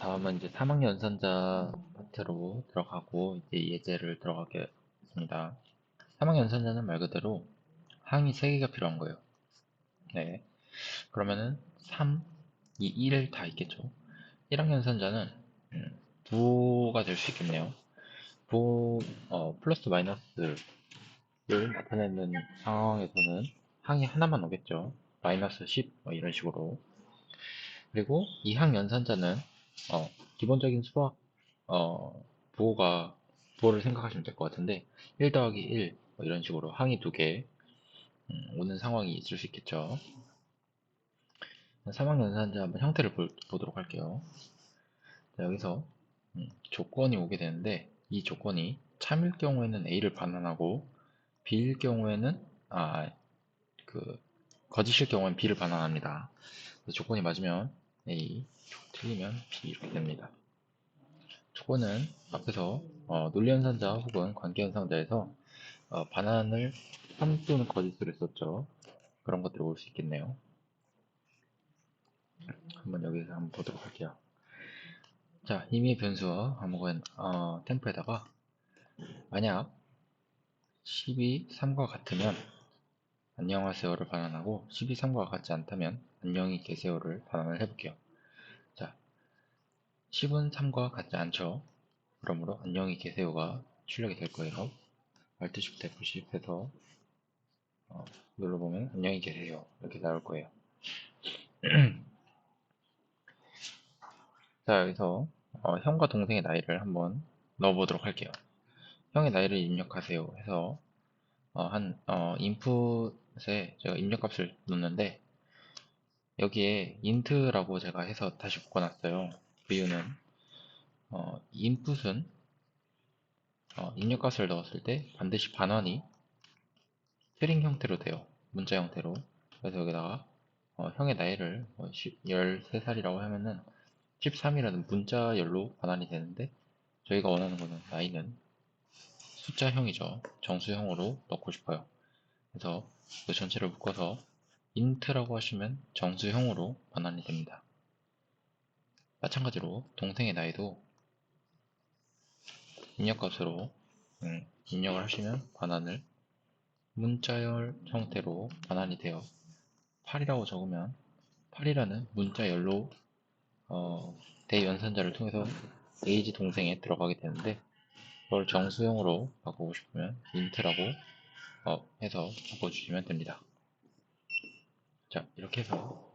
다음은 이제 사막연산자 파트로 들어가고 이제 예제를 들어가겠습니다. 사막연산자는 말 그대로 항이 3개가 필요한 거예요. 네. 그러면은 3, 2, 1 다 있겠죠. 1항 연산자는 부호가 될 수 있겠네요. 부호 플러스 마이너스를 나타내는 상황에서는 항이 하나만 오겠죠. 마이너스 10 이런 식으로. 그리고 2항 연산자는 기본적인 수학 어, 부호를 생각하시면 될 것 같은데 1 더하기 1 이런 식으로 항이 2개 오는 상황이 있을 수 있겠죠. 사막연산자 한번 형태를 보도록 할게요. 자, 여기서 조건이 오게 되는데 이 조건이 참일 경우에는 A를 반환하고 B일 경우에는 그 거짓일 경우에는 B를 반환합니다. 조건이 맞으면 A, 틀리면 B 이렇게 됩니다. 조건은 앞에서 논리연산자 혹은 관계연산자에서 반환을 참 또는 거짓으로 했었죠. 그런 것들이 올 수 있겠네요. 한번 여기서 한번 보도록 할게요. 자, 임의의 변수와 아무거나 템프에다가 만약 10이 3과 같으면 안녕하세요를 반환하고 10이 3과 같지 않다면 안녕히 계세요를 반환을 해볼게요. 자, 10은 3과 같지 않죠. 그러므로 안녕히 계세요가 출력이 될 거예요. Alt Shift F10 해서 눌러보면 안녕히 계세요 이렇게 나올 거예요. 자, 여기서 형과 동생의 나이를 한번 넣어보도록 할게요. 형의 나이를 입력하세요 해서 인풋에 제가 입력값을 넣는데 여기에 int라고 제가 해서 다시 묶어놨어요. 그 이유는 input은 입력값을 넣었을 때 반드시 반환이 스트링 형태로 돼요. 문자 형태로. 그래서 여기다가 형의 나이를 13살이라고 하면은 13이라는 문자열로 반환이 되는데 저희가 원하는 거는 나이는 숫자형이죠. 정수형으로 넣고 싶어요. 그래서 그 전체를 묶어서 int라고 하시면 정수형으로 반환이 됩니다. 마찬가지로 동생의 나이도 입력값으로 입력을 하시면 반환을 문자열 형태로 반환이 돼요. 8이라고 적으면 8이라는 문자열로 대연산자를 통해서 에이지 동생에 들어가게 되는데 그걸 정수형으로 바꾸고 싶으면 int라고 해서 바꿔주시면 됩니다. 자, 이렇게 해서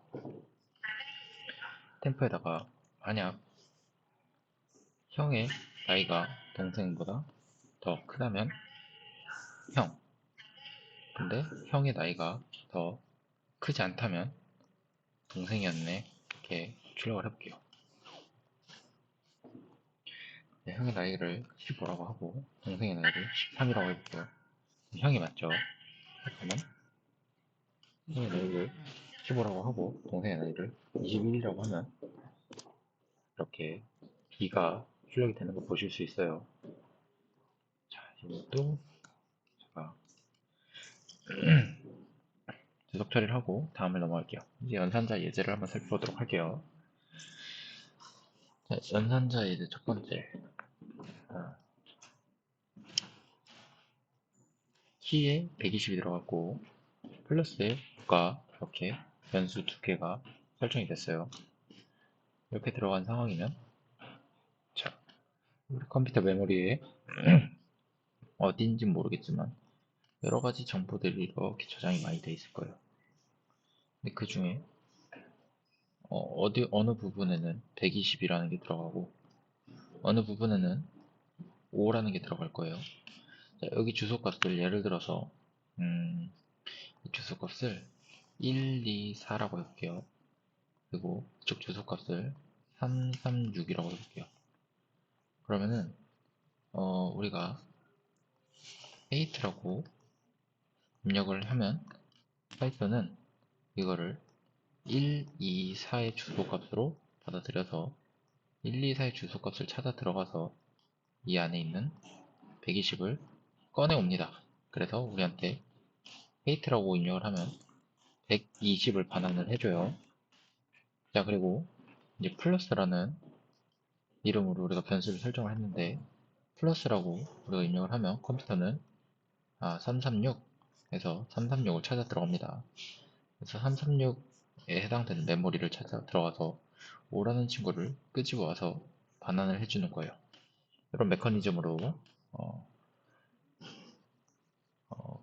템프에다가 만약 형의 나이가 동생보다 더 크다면 형, 근데 형의 나이가 더 크지 않다면 동생이었네 이렇게 출력을 해볼게요. 네, 형의 나이를 15라고 하고 동생의 나이를 13이라고 해볼게요. 형이 맞죠? 그러면 형의 나이를 15라고 하고 동생의 나이를 21이라고 하면 이렇게 B가 출력이 되는 거 보실 수 있어요. 자, 이것도 제가 지속 처리를 하고 다음을 넘어갈게요. 이제 연산자 예제를 한번 살펴보도록 할게요. 자, 연산자 예제 첫 번째. 키에 120이 들어갔고 플러스에 가 이렇게 변수 두 개가 설정이 됐어요. 이렇게 들어간 상황이면 자, 우리 컴퓨터 메모리에 어딘지 모르겠지만 여러 가지 정보들이 이렇게 저장이 많이 돼 있을 거예요. 근데 그 중에 어느 부분에는 120이라는 게 들어가고 어느 부분에는 5라는 게 들어갈 거예요. 자, 여기 주소값을 예를 들어서 이 주소값을 1, 2, 4라고 해볼게요. 그리고 이쪽 주소값을 336이라고 해볼게요. 그러면은 우리가 8라고 입력을 하면 파이썬은 이거를 1, 2, 4의 주소값으로 받아들여서 1, 2, 4의 주소값을 찾아 들어가서 이 안에 있는 120을 꺼내 옵니다. 그래서 우리한테 8라고 입력을 하면 120을 반환을 해줘요. 자, 그리고 이제 플러스라는 이름으로 우리가 변수를 설정을 했는데 플러스라고 우리가 입력을 하면 컴퓨터는 336에서 336을 찾아 들어갑니다. 그래서 336에 해당되는 메모리를 찾아 들어가서 5라는 친구를 끄집어 와서 반환을 해주는 거예요. 이런 메커니즘으로 어,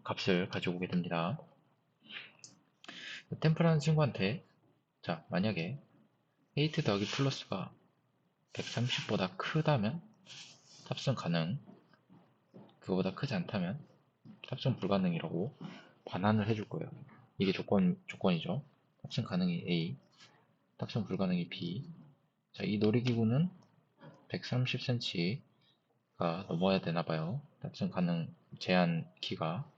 값을 가지고 오게 됩니다. 템프라는 친구한테 자 만약에 8 더하기 플러스가 130보다 크다면 탑승 가능, 그거보다 크지 않다면 탑승 불가능이라고 반환을 해줄 거예요. 이게 조건이죠. 탑승 가능이 A, 탑승 불가능이 B. 자, 이 놀이기구는 130cm가 넘어야 되나봐요. 탑승 가능 제한 키가.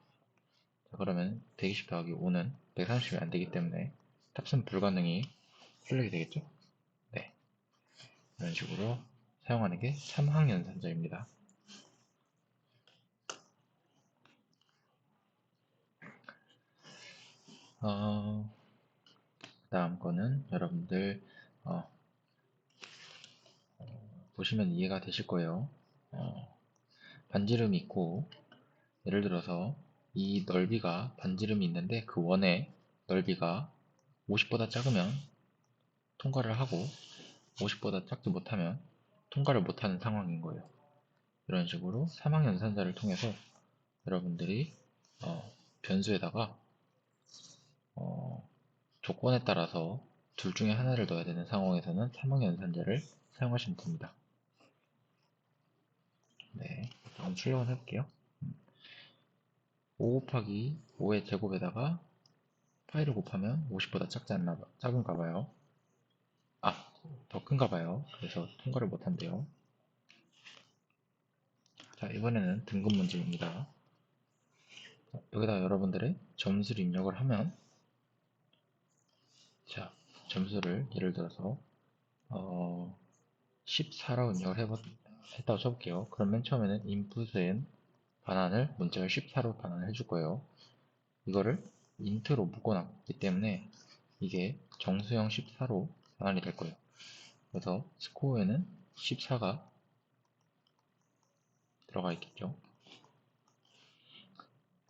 자, 그러면 120 더하기 5는 130이 안 되기 때문에 탑승 불가능이 출력이 되겠죠? 네. 이런 식으로 사용하는 게 3항 연산자입니다. 다음 거는 여러분들 보시면 이해가 되실 거예요. 반지름이 있고 예를 들어서 이 넓이가 반지름이 있는데 그 원의 넓이가 50보다 작으면 통과를 하고 50보다 작지 못하면 통과를 못하는 상황인 거예요. 이런 식으로 사망연산자를 통해서 여러분들이 변수에다가 조건에 따라서 둘 중에 하나를 넣어야 되는 상황에서는 사망연산자를 사용하시면 됩니다. 네, 한번 출력을 해볼게요. 5 곱하기 5의 제곱에다가 파이를 곱하면 50보다 작은가 봐요. 더 큰가 봐요. 그래서 통과를 못한대요. 자, 이번에는 등급 문제입니다. 여기다 여러분들의 점수를 입력을 하면, 자, 점수를 예를 들어서 14라고 입력을 했다고 쳐볼게요. 그럼 맨 처음에는 input엔 반환을 문자를 14로 반환을 해줄 거예요. 이거를 int로 묶어놨기 때문에 이게 정수형 14로 반환이 될 거예요. 그래서 스코어에는 14가 들어가 있겠죠.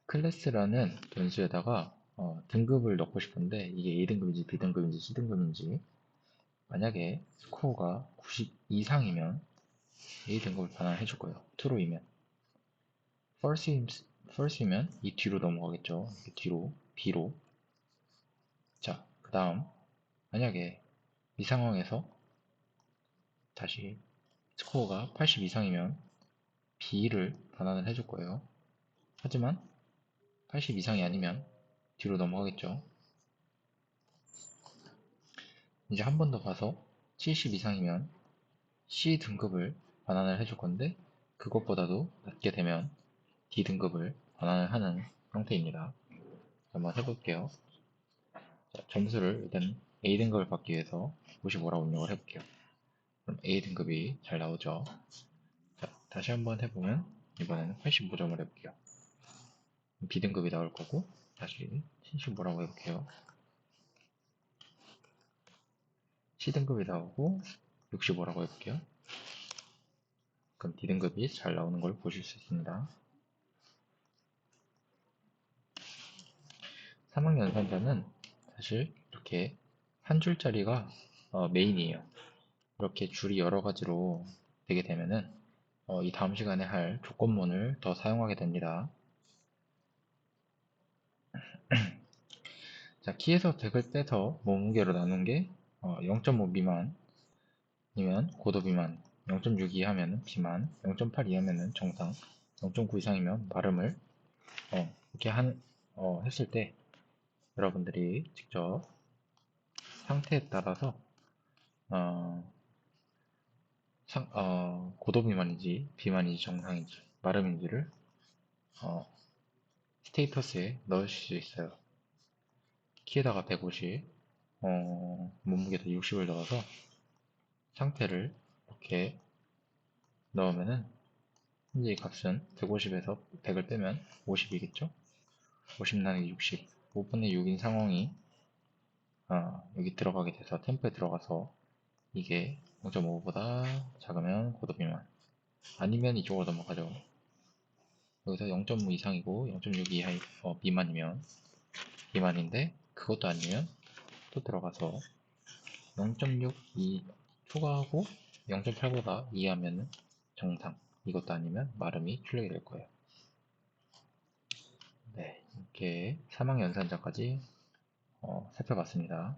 클래스라는 변수에다가 등급을 넣고 싶은데 이게 A등급인지 B등급인지 C등급인지, 만약에 스코어가 90 이상이면 A등급을 반환해 줄 거예요. true이면. false이면 이 뒤로 넘어가겠죠. 이 뒤로 B로. 자, 그 다음 만약에 이 상황에서 다시 스코어가 80 이상이면 B를 반환을 해줄 거예요. 하지만 80 이상이 아니면 뒤로 넘어가겠죠. 이제 한 번 더 봐서 70 이상이면 C 등급을 반환을 해줄 건데 그것보다도 낮게 되면 D 등급을 반환을 하는 형태입니다. 한번 해볼게요. 자, 점수를 일단 A 등급을 받기 위해서 55라고 입력을 해볼게요. 그럼 A 등급이 잘 나오죠. 자, 다시 한번 해보면 이번에는 85점을 해볼게요. B 등급이 나올 거고 다시 75라고 해볼게요. C 등급이 나오고 65라고 해볼게요. 그럼 D 등급이 잘 나오는 걸 보실 수 있습니다. 사망연산자는 사실 이렇게 한 줄짜리가 메인이에요. 이렇게 줄이 여러 가지로 되게 되면은 이 다음 시간에 할 조건문을 더 사용하게 됩니다. 자, 키에서 100을 빼서 몸무게로 나눈 게 0.5 미만이면 고도 비만, 0.6 이하면 비만, 0.8 이하면 정상, 0.9 이상이면 마름을 이렇게 했을 때 여러분들이 직접 상태에 따라서 어, 고도 비만인지 비만인지 정상인지 마름인지를 스테이터스에 넣으실 수 있어요. 키에다가 150, 몸무게에다 60을 넣어서 상태를 이렇게 넣으면은 현재 이 값은 150에서 100을 빼면 50이겠죠? 50 나누기 60, 5분의 6인 상황이 여기 들어가게 돼서 템프에 들어가서 이게 0.5보다 작으면 고도 비만. 아니면 이쪽으로 넘어가죠. 여기서 0.5 이상이고 0.6 이하 미만이면 비만인데, 그것도 아니면 또 들어가서 0.6 초과하고 0.8보다 이하면 정상. 이것도 아니면 마름이 출력이 될 거예요. 네, 이렇게 사망 연산자까지 살펴봤습니다.